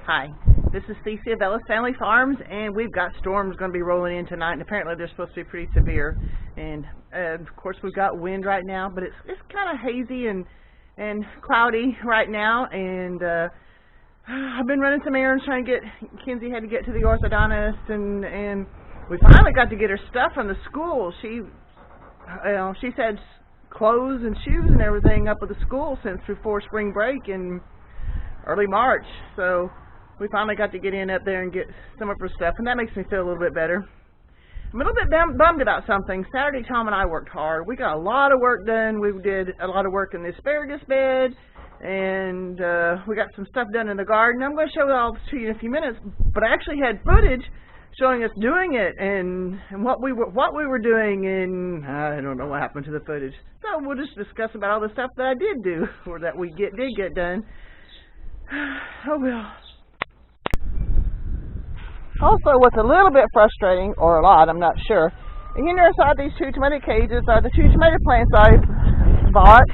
Hi, this is Cece of Ellis Family Farms, and we've got storms going to be rolling in tonight, and apparently they're supposed to be pretty severe. And of course we've got wind right now, but it's kind of hazy and cloudy right now. And I've been running some errands trying to get Kinsey had to get to the orthodontist, and we finally got to get her stuff from the school. She's had clothes and shoes and everything up at the school since before spring break in early March, so we finally got to get in up there and get some of her stuff, and that makes me feel a little bit better. I'm a little bit bummed about something. Saturday, Tom and I worked hard. We got a lot of work done. We did a lot of work in the asparagus bed, and we got some stuff done in the garden. I'm going to show it all to you in a few minutes, but I actually had footage showing us doing it and what we were doing, and I don't know what happened to the footage. So we'll just discuss about all the stuff that I did do, or that we did get done. Oh well. Also, what's a little bit frustrating, or a lot, I'm not sure, here inside these two tomato cages are the two tomato plants I bought,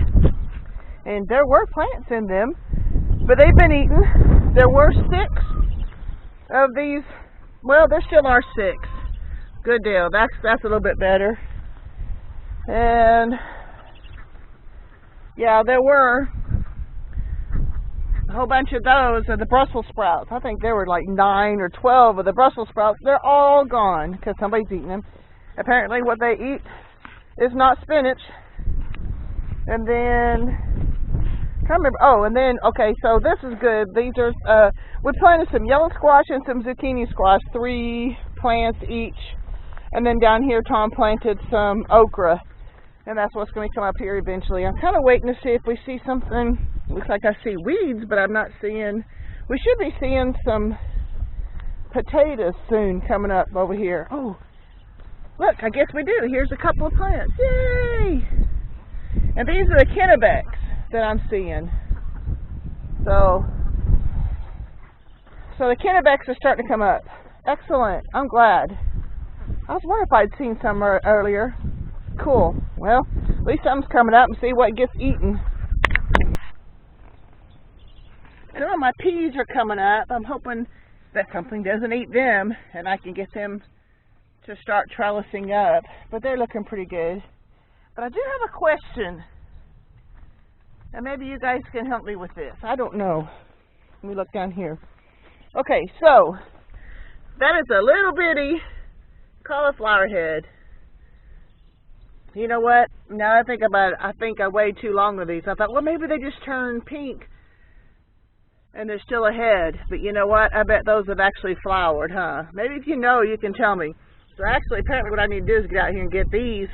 and there were plants in them, but they've been eaten. There were 6 of these. Well, there still are 6. Good deal. That's a little bit better. And yeah, there were a whole bunch of those are the Brussels sprouts. I think there were like 9 or 12 of the Brussels sprouts. They're all gone because somebody's eating them. Apparently what they eat is not spinach. And then, I can't remember. Oh, and then, okay, so this is good. These are, we planted some yellow squash and some zucchini squash, 3 plants each. And then down here Tom planted some okra. And that's what's going to come up here eventually. I'm kind of waiting to see if we see something. Looks like I see weeds, but I'm not seeing. We should be seeing some potatoes soon coming up over here. Oh, look, I guess we do. Here's a couple of plants. Yay! And these are the Kennebecs that I'm seeing. So the Kennebecs are starting to come up. Excellent. I'm glad. I was wondering if I'd seen some earlier. Cool. Well, at least something's coming up, and see what gets eaten. Some of my peas are coming up. I'm hoping that something doesn't eat them, and I can get them to start trellising up. But they're looking pretty good. But I do have a question, and maybe you guys can help me with this. I don't know. Let me look down here. Okay, so that is a little bitty cauliflower head. You know what? Now I think about it, I think I waited too long with these. I thought, well, maybe they just turn pink and they're still a head. But you know what? I bet those have actually flowered, huh? Maybe if you know, you can tell me. So actually, apparently what I need to do is get out here and get these,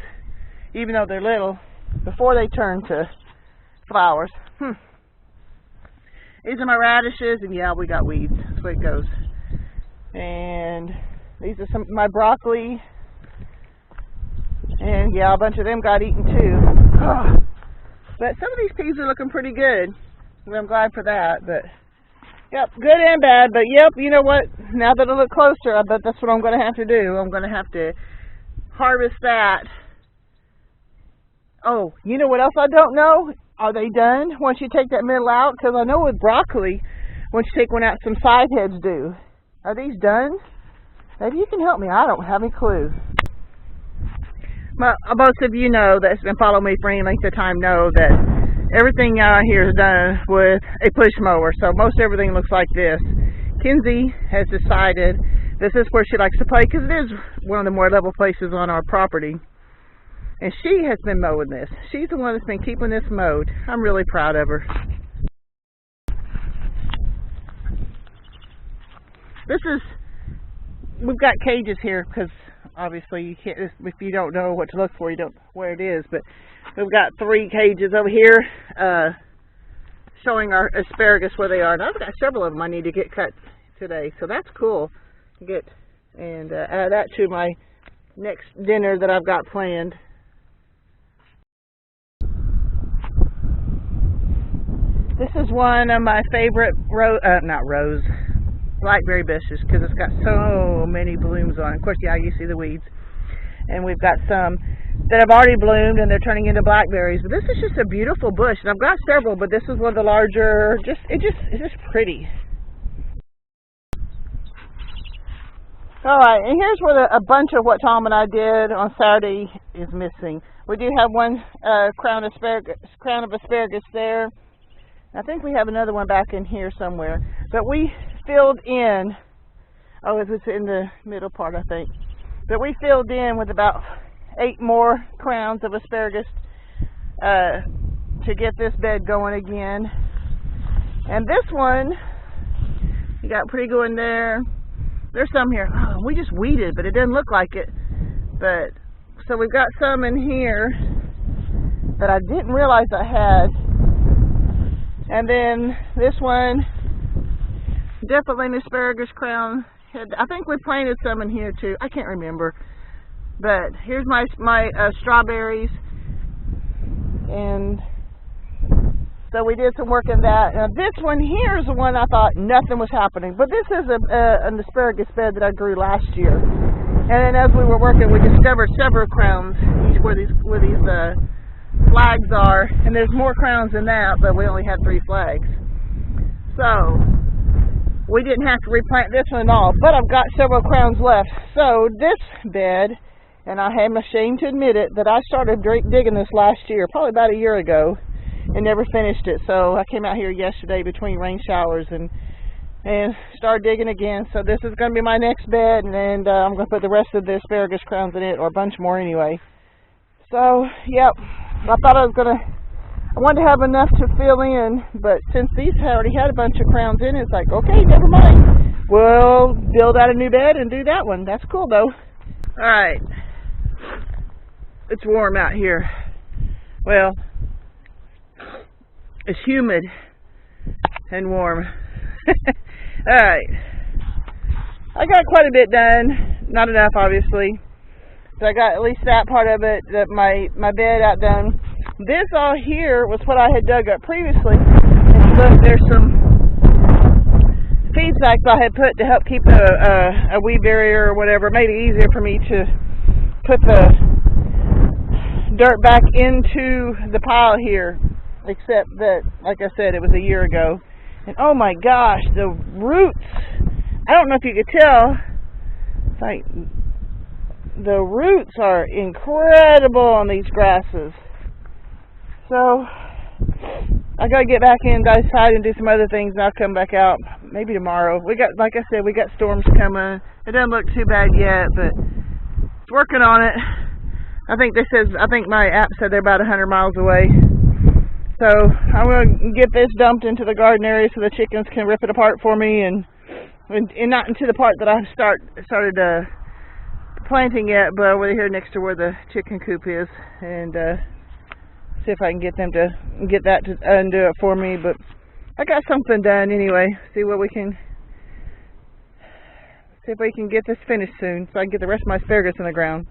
even though they're little, before they turn to flowers. These are my radishes, and yeah, we got weeds. That's the way it goes. And these are some of my broccoli. And yeah, a bunch of them got eaten too. But some of these peas are looking pretty good. I'm glad for that. But yep, good and bad. But yep, you know what? Now that I look closer, I bet that's what I'm going to have to do. I'm going to have to harvest that. Oh, you know what else I don't know? Are they done once you take that middle out? Because I know with broccoli, once you take one out, some side heads do. Are these done? Maybe you can help me. I don't have any clue. Most of you know that's been following me for any length of time know that everything out here is done with a push mower. So most everything looks like this. Kinsey has decided this is where she likes to play because it is one of the more level places on our property. And she has been mowing this. She's the one that's been keeping this mowed. I'm really proud of her. We've got cages here because obviously you can't, if you don't know what to look for, you don't know where it is. But we've got 3 cages over here showing our asparagus where they are. And I've got several of them I need to get cut today. So that's cool. Add that to my next dinner that I've got planned. This is one of my favorite blackberry bushes because it's got so many blooms on it. Of course, yeah, you see the weeds. And we've got some that have already bloomed and they're turning into blackberries. But this is just a beautiful bush. And I've got several, but this is one of the larger, it's just pretty. All right, and here's where a bunch of what Tom and I did on Saturday is missing. We do have one crown of asparagus there. I think we have another one back in here somewhere. But we filled in, oh, it's in the middle part, I think. But we filled in with about 8 more crowns of asparagus to get this bed going again. And this one, you got pretty good in there. There's some here. Oh, we just weeded, but it didn't look like it. But so we've got some in here that I didn't realize I had. And then this one, definitely an asparagus crown. I think we planted some in here too. I can't remember. But here's my strawberries. And so we did some work in that. Now this one here is the one I thought nothing was happening. But this is an asparagus bed that I grew last year. And then as we were working, we discovered several crowns each where these flags are. And there's more crowns than that, but we only had 3 flags. So we didn't have to replant this one at all. But I've got several crowns left. So this bed, and I am ashamed to admit it, that I started digging this last year, probably about a year ago. And never finished it, so I came out here yesterday between rain showers and started digging again. So this is going to be my next bed, and I'm going to put the rest of the asparagus crowns in it, or a bunch more anyway. So, yep, I thought I wanted to have enough to fill in, but since these already had a bunch of crowns in it, it's like, okay, never mind. We'll build out a new bed and do that one. That's cool, though. All right, it's warm out here. Well, it's humid and warm. Alright. I got quite a bit done. Not enough, obviously. So I got at least that part of it, my bed outdone. This all here was what I had dug up previously. And look, there's some feed sacks I had put to help keep a weed barrier or whatever. It made it easier for me to put the dirt back into the pile here. Except that, like I said, it was a year ago. And oh my gosh, the roots. I don't know if you could tell. It's like the roots are incredible on these grasses. So I gotta get back inside and do some other things, and I'll come back out maybe tomorrow. We got, like I said, we got storms coming. It doesn't look too bad yet, but it's working on it. I think my app said they're about 100 miles away. So I'm going to get this dumped into the garden area so the chickens can rip it apart for me, and not into the part that I started planting yet, but over here next to where the chicken coop is, and see if I can get them to get that to undo it for me. But I got something done anyway. See if we can get this finished soon, so I can get the rest of my asparagus in the ground.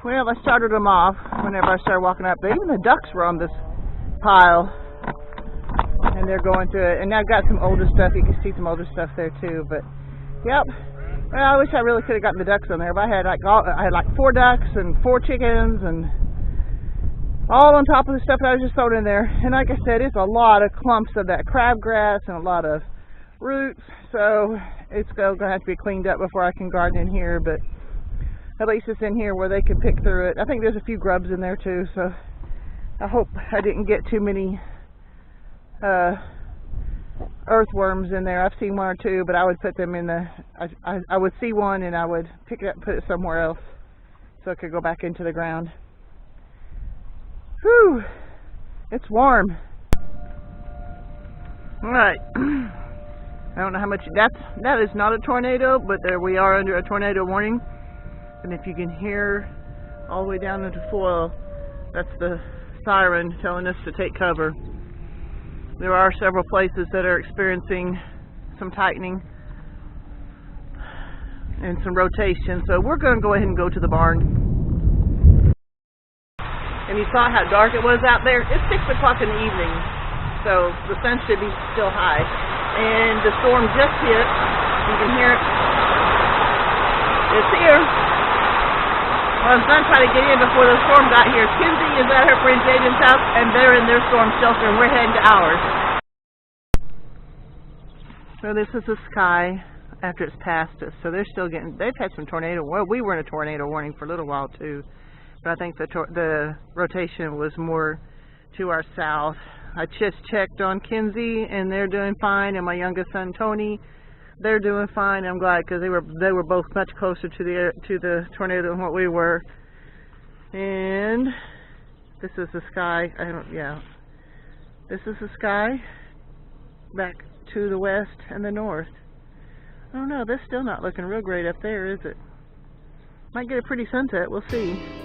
Well, I started them off whenever I started walking up, but even the ducks were on this pile, and they're going to it. And I've got some older stuff. You can see some older stuff there too. But yep. Well, I wish I really could have gotten the ducks on there. But I had like 4 ducks and 4 chickens, and all on top of the stuff that I was just throwing in there. And like I said, it's a lot of clumps of that crabgrass and a lot of roots. So it's going to have to be cleaned up before I can garden in here. But at least it's in here where they can pick through it. I think there's a few grubs in there too, so I hope I didn't get too many earthworms in there. I've seen 1 or 2, but I would put them in I would see one and I would pick it up and put it somewhere else so it could go back into the ground. Whew, it's warm. Alright. I don't know how much that is not a tornado, but we are under a tornado warning. And if you can hear all the way down into foil, that's the siren telling us to take cover. There are several places that are experiencing some tightening and some rotation, so we're going to go ahead and go to the barn. And you saw how dark it was out there? It's 6 o'clock in the evening, so the sun should be still high. And the storm just hit. You can hear it. It's here. Well, I was going to try to get in before the storm got here. Kinsey is at her friend Jaden's house, and they're in their storm shelter, and we're heading to ours. So this is the sky. after it's passed us. So they're still getting. They've had some tornado. Well, we were in a tornado warning for a little while too, but I think the rotation was more to our south. I just checked on Kinsey, and they're doing fine, and my youngest son Tony, they're doing fine. I'm glad because they were both much closer to the tornado than what we were. And this is the sky. This is the sky back to the west and the north. I don't know. That's still not looking real great up there, is it? Might get a pretty sunset. We'll see.